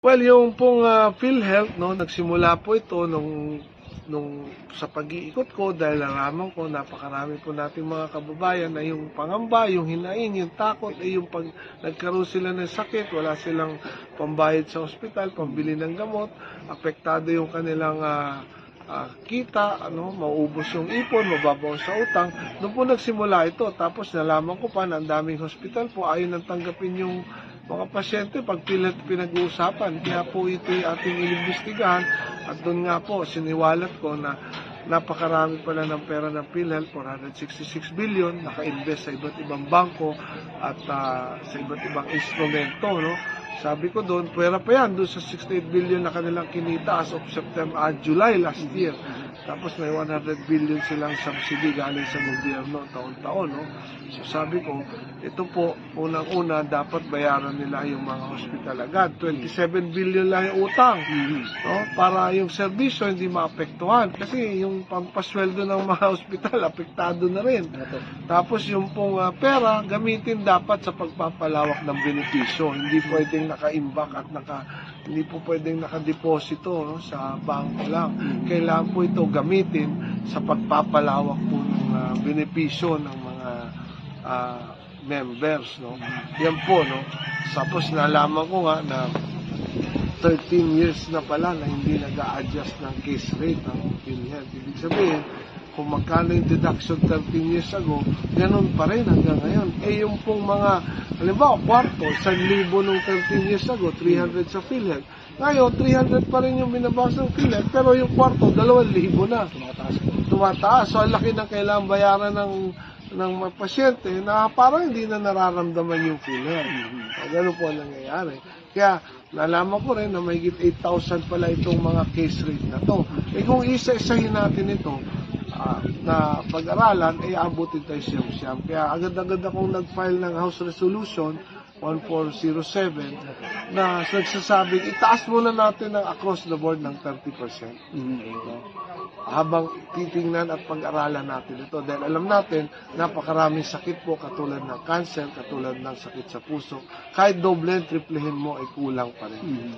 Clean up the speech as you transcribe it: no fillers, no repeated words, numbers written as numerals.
Well, yung pong, PhilHealth 'no, nagsimula po ito nung sa pag-iikot ko dahil nalaman ko napakarami po nating mga kababayan na yung pangamba, yung hinaing, yung takot, yung 'pag nagkaroon sila ng sakit, wala silang pambayad sa ospital, pambili ng gamot, apektado yung kanilang, kita, ano, mauubos yung ipon, mababawas sa utang. Do'n po nagsimula ito, tapos nalaman ko pa na ang daming hospital po ayaw ng tanggapin yung mga pasyente 'pag pinag-uusapan. Kaya po ito'y ating inimbestigahan at doon nga po siniwalat ko na napakarami pala ng pera ng PhilHealth, 466 billion, naka-invest sa iba't ibang bangko at sa iba't ibang instrumento, no? Sabi ko doon, pwera pa yan doon sa 68 billion na kanilang kinita as of July last year. Tapos may 100 billion silang subsidy galing sa gobyerno taon-taon, no? So sabi ko, ito po, unang-una, dapat bayaran nila yung mga hospital agad. 27 billion lang yung utang, no? Para yung serbisyo hindi maapektuhan. Kasi yung pampasweldo ng mga hospital, apektado na rin. Tapos yung pong pera, gamitin dapat sa pagpapalawak ng benepisyo. Hindi pwedeng naka-imbak at hindi po pwedeng nakadeposito, no, sa bangko lang. Kailangan po ito gamitin sa pagpapalawak po ng benepisyo ng mga members, no. Yan po, no. Tapos nalaman ko nga na 13 years na pala na hindi nag-a-adjust ng case rate ng PhilHealth. Ibig sabihin, kung magkano yung deduction 13 years ago, ganun pa rin hanggang ngayon. Yung pong mga, halimbawa, kwarto, 1,000 nung 13 years ago, 300 sa PhilHealth. Ngayon, 300 pa rin yung binabas ng PhilHealth, pero yung kwarto, 2,000 na. Tumataas. So, ang laki ng kailangan bayaran ng mga pasyente na parang hindi na nararamdaman yung PhilHealth. Ganun po ang nangyayari. Kaya, nalaman ko rin na mahigit 8,000 pala itong mga case rate na to. Kung isa-isahin natin ito, na pag-aralan, ay abutin tayo siyam-siyam. Kaya agad-agad akong nag-file ng House Resolution 1407 na nagsasabing itaas muna natin ng across the board ng 30%. Habang titingnan at pag-aralan natin ito. Dahil alam natin, napakaraming sakit po katulad ng cancer, katulad ng sakit sa puso. Kahit doble, triplehin mo ay kulang pa rin.